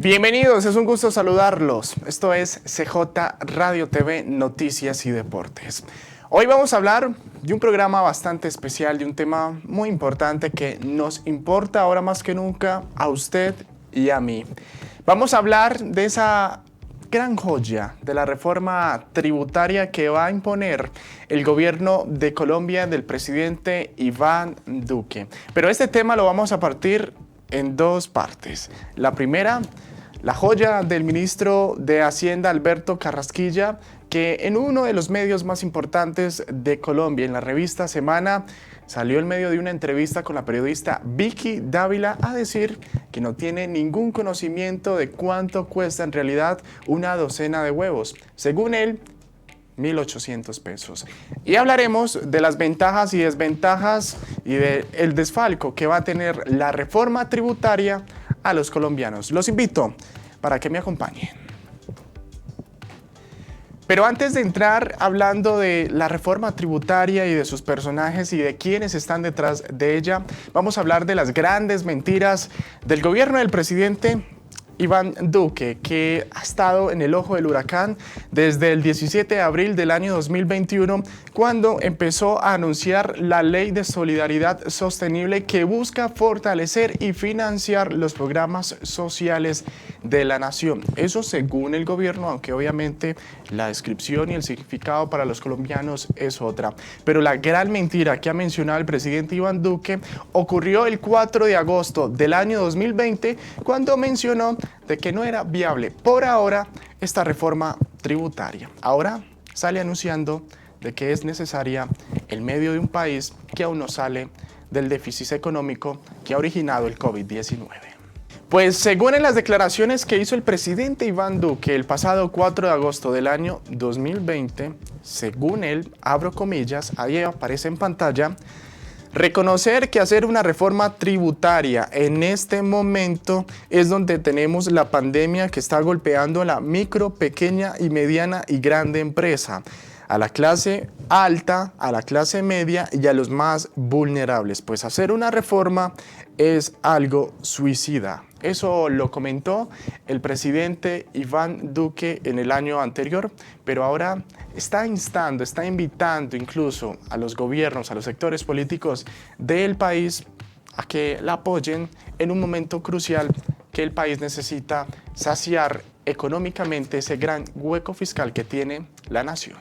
Bienvenidos, es un gusto saludarlos. Esto es CJ Radio TV Noticias y Deportes. Hoy vamos a hablar de un programa bastante especial, de un tema muy importante que nos importa ahora más que nunca a usted y a mí. Vamos a hablar de esa gran joya de la reforma tributaria que va a imponer el gobierno de Colombia del presidente Iván Duque. Pero este tema lo vamos a partir en dos partes. La primera, la joya del ministro de Hacienda Alberto Carrasquilla, que en uno de los medios más importantes de Colombia, en la revista Semana, salió en medio de una entrevista con la periodista Vicky Dávila a decir que no tiene ningún conocimiento de cuánto cuesta en realidad una docena de huevos. Según él, 1.800 pesos. Y hablaremos de las ventajas y desventajas y del desfalco que va a tener la reforma tributaria a los colombianos. Los invito para que me acompañen. Pero antes de entrar hablando de la reforma tributaria y de sus personajes y de quienes están detrás de ella, vamos a hablar de las grandes mentiras del gobierno del presidente Iván Duque, que ha estado en el ojo del huracán desde el 17 de abril del año 2021, cuando empezó a anunciar la Ley de Solidaridad Sostenible que busca fortalecer y financiar los programas sociales de la nación. Eso según el gobierno, aunque obviamente la descripción y el significado para los colombianos es otra. Pero la gran mentira que ha mencionado el presidente Iván Duque ocurrió el 4 de agosto del año 2020, cuando mencionó de que no era viable por ahora esta reforma tributaria. Ahora sale anunciando de que es necesaria en medio de un país que aún no sale del déficit económico que ha originado el COVID-19. Pues según en las declaraciones que hizo el presidente Iván Duque el pasado 4 de agosto del año 2020, según él, abro comillas, ahí aparece en pantalla, reconocer que hacer una reforma tributaria en este momento es donde tenemos la pandemia que está golpeando a la micro, pequeña y mediana y grande empresa, a la clase alta, a la clase media y a los más vulnerables. Pues hacer una reforma es algo suicida. Eso lo comentó el presidente Iván Duque en el año anterior, pero ahora está instando, está invitando incluso a los gobiernos, a los sectores políticos del país a que la apoyen en un momento crucial que el país necesita saciar económicamente ese gran hueco fiscal que tiene la nación.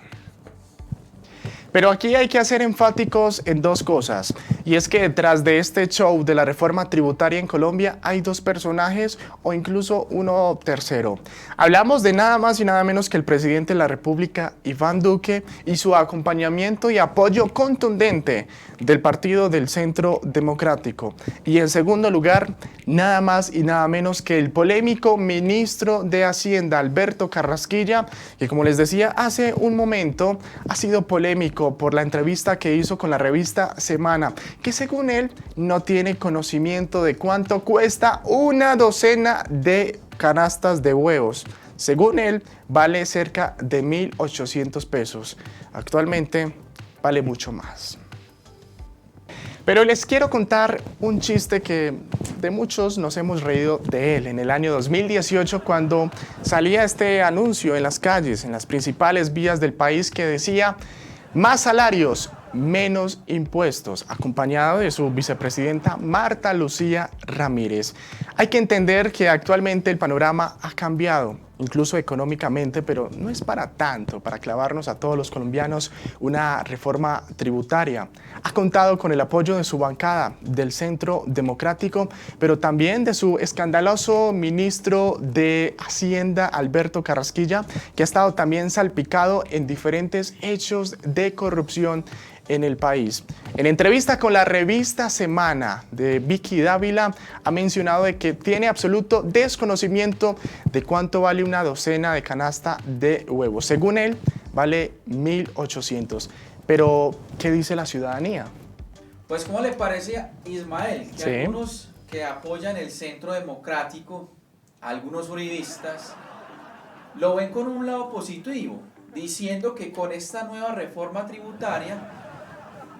Pero aquí hay que ser enfáticos en dos cosas, y es que detrás de este show de la reforma tributaria en Colombia hay dos personajes o incluso uno tercero. Hablamos de nada más y nada menos que el presidente de la República, Iván Duque, y su acompañamiento y apoyo contundente del Partido del Centro Democrático. Y en segundo lugar, nada más y nada menos que el polémico ministro de Hacienda, Alberto Carrasquilla, que como les decía hace un momento, ha sido polémico por la entrevista que hizo con la revista Semana, que según él no tiene conocimiento de cuánto cuesta una docena de canastas de huevos. Según él, vale cerca de 1.800 pesos. Actualmente vale mucho más. Pero les quiero contar un chiste que de muchos nos hemos reído de él. En el año 2018, cuando salía este anuncio en las calles, en las principales vías del país, que decía: más salarios, menos impuestos, acompañado de su vicepresidenta Marta Lucía Ramírez. Hay que entender que actualmente el panorama ha cambiado, incluso económicamente, pero no es para tanto, para clavarnos a todos los colombianos una reforma tributaria. Ha contado con el apoyo de su bancada, del Centro Democrático, pero también de su escandaloso ministro de Hacienda, Alberto Carrasquilla, que ha estado también salpicado en diferentes hechos de corrupción en el país. En entrevista con la revista Semana de Vicky Dávila, ha mencionado de que tiene absoluto desconocimiento de cuánto vale una docena de canasta de huevos. Según él, vale 1.800. Pero, ¿qué dice la ciudadanía? Pues, ¿cómo le parece a Ismael que sí, algunos que apoyan el Centro Democrático, algunos juristas, lo ven con un lado positivo, diciendo que con esta nueva reforma tributaria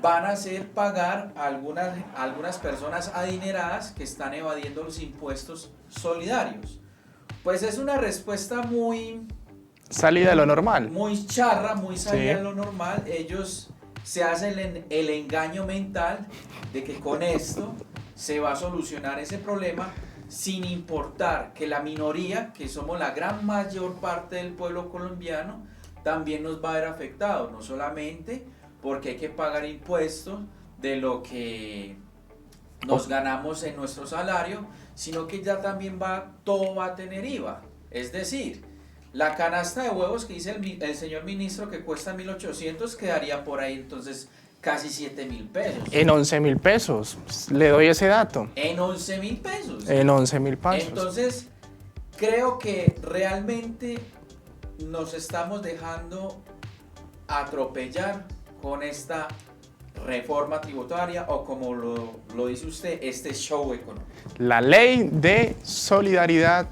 van a hacer pagar a algunas personas adineradas que están evadiendo los impuestos solidarios? Pues es una respuesta muy salida de lo normal. Muy charra, muy salida Sí. de lo normal. Ellos se hacen el engaño mental de que con esto se va a solucionar ese problema, sin importar que la minoría, que somos la gran mayor parte del pueblo colombiano, también nos va a ver afectados, no solamente porque hay que pagar impuestos de lo que nos ganamos en nuestro salario, sino que ya también todo va a tener IVA. Es decir, la canasta de huevos que dice el señor ministro que cuesta 1.800 quedaría por ahí entonces casi 7.000 pesos. En 11.000 pesos, le doy ese dato. En 11.000 pesos. En 11.000 pesos. Entonces, creo que realmente nos estamos dejando atropellar con esta reforma tributaria o como lo dice usted, este show económico. La ley de solidaridad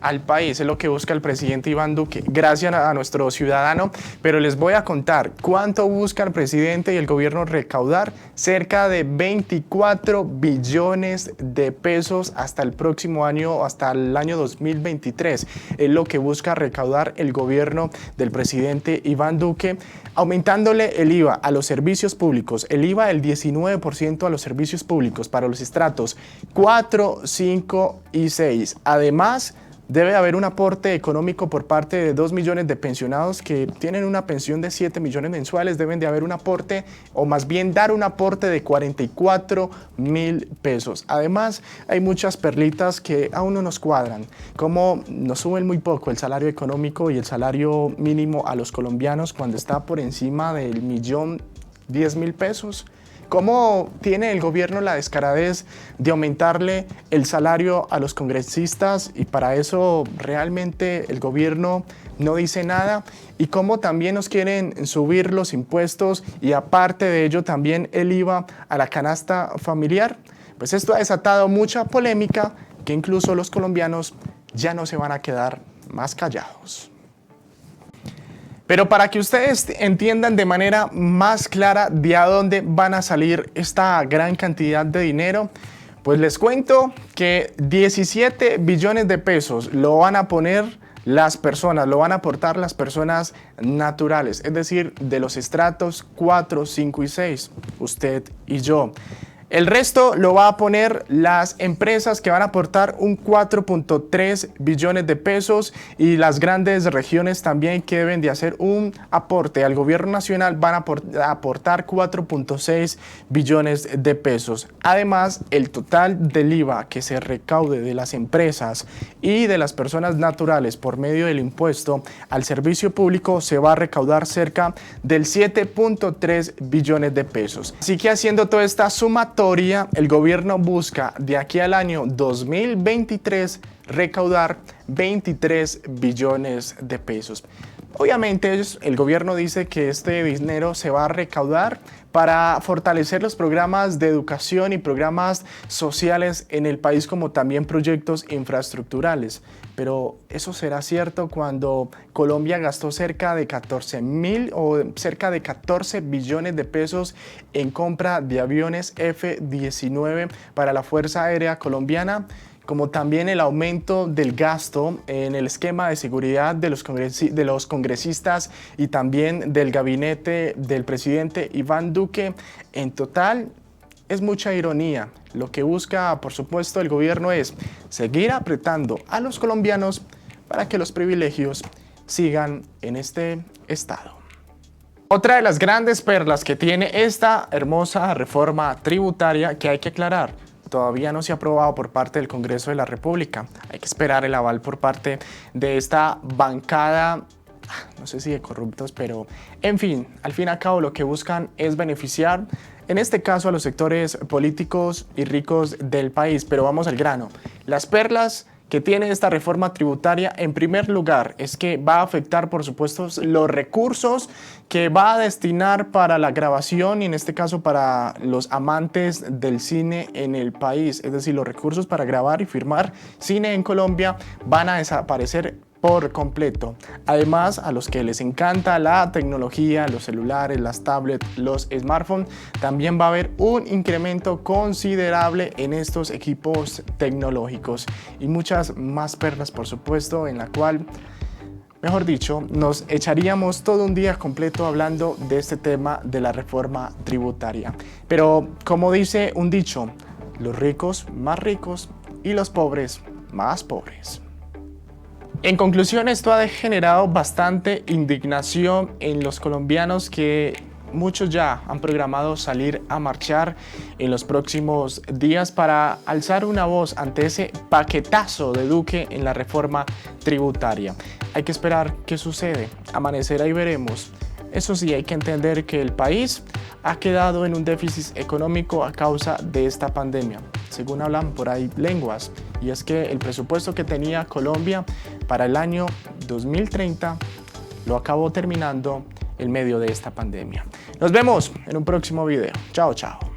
al país es lo que busca el presidente Iván Duque, gracias a nuestro ciudadano, pero les voy a contar cuánto busca el presidente y el gobierno recaudar: cerca de 24 billones de pesos hasta el próximo año, hasta el año 2023, es lo que busca recaudar el gobierno del presidente Iván Duque, aumentándole el IVA a los servicios públicos, el IVA del 19% a los servicios públicos para los estratos 4, 5 y 6. Además, debe haber un aporte económico por parte de 2 millones de pensionados que tienen una pensión de 7 millones mensuales. Deben de haber un aporte, o más bien dar un aporte de 44.000 pesos. Además, hay muchas perlitas que aún no nos cuadran, como nos suben muy poco el salario económico y el salario mínimo a los colombianos cuando está por encima del 1.010.000 pesos. ¿Cómo tiene el gobierno la descaradez de aumentarle el salario a los congresistas y para eso realmente el gobierno no dice nada? ¿Y cómo también nos quieren subir los impuestos y aparte de ello también el IVA a la canasta familiar? Pues esto ha desatado mucha polémica que incluso los colombianos ya no se van a quedar más callados. Pero para que ustedes entiendan de manera más clara de a dónde van a salir esta gran cantidad de dinero, pues les cuento que 17 billones de pesos lo van a poner las personas, lo van a aportar las personas naturales, es decir, de los estratos 4, 5 y 6, usted y yo. El resto lo va a poner las empresas, que van a aportar un 4.3 billones de pesos, y las grandes regiones también, que deben de hacer un aporte al gobierno nacional, van a aportar 4.6 billones de pesos. Además, el total del IVA que se recaude de las empresas y de las personas naturales por medio del impuesto al servicio público se va a recaudar cerca del 7.3 billones de pesos. Así que haciendo toda esta sumatoria, el gobierno busca de aquí al año 2023 recaudar 23 billones de pesos. Obviamente el gobierno dice que este dinero se va a recaudar para fortalecer los programas de educación y programas sociales en el país, como también proyectos infraestructurales. Pero eso será cierto cuando Colombia gastó cerca de 14 billones de pesos en compra de aviones F-19 para la Fuerza Aérea Colombiana, como también el aumento del gasto en el esquema de seguridad de los congresistas y también del gabinete del presidente Iván Duque. En total, es mucha ironía. Lo que busca, por supuesto, el gobierno es seguir apretando a los colombianos para que los privilegios sigan en este estado. Otra de las grandes perlas que tiene esta hermosa reforma tributaria, que hay que aclarar, todavía no se ha aprobado por parte del Congreso de la República. Hay que esperar el aval por parte de esta bancada, no sé si de corruptos, pero en fin, al fin y al cabo lo que buscan es beneficiar, en este caso, a los sectores políticos y ricos del país. Pero vamos al grano. Las perlas que tiene esta reforma tributaria, en primer lugar, es que va a afectar, por supuesto, los recursos que va a destinar para la grabación y en este caso para los amantes del cine en el país. Es decir, los recursos para grabar y filmar cine en Colombia van a desaparecer por completo. Además, a los que les encanta la tecnología, los celulares, las tablets, los smartphones, también va a haber un incremento considerable en estos equipos tecnológicos y muchas más perlas, por supuesto, en la cual, mejor dicho, nos echaríamos todo un día completo hablando de este tema de la reforma tributaria. Pero como dice un dicho, los ricos más ricos y los pobres más pobres. En conclusión, esto ha generado bastante indignación en los colombianos, que muchos ya han programado salir a marchar en los próximos días para alzar una voz ante ese paquetazo de Duque en la reforma tributaria. Hay que esperar qué sucede, amanecerá y veremos. Eso sí, hay que entender que el país ha quedado en un déficit económico a causa de esta pandemia, según hablan por ahí lenguas, y es que el presupuesto que tenía Colombia para el año 2030 lo acabó terminando en medio de esta pandemia. Nos vemos en un próximo video. Chao, chao.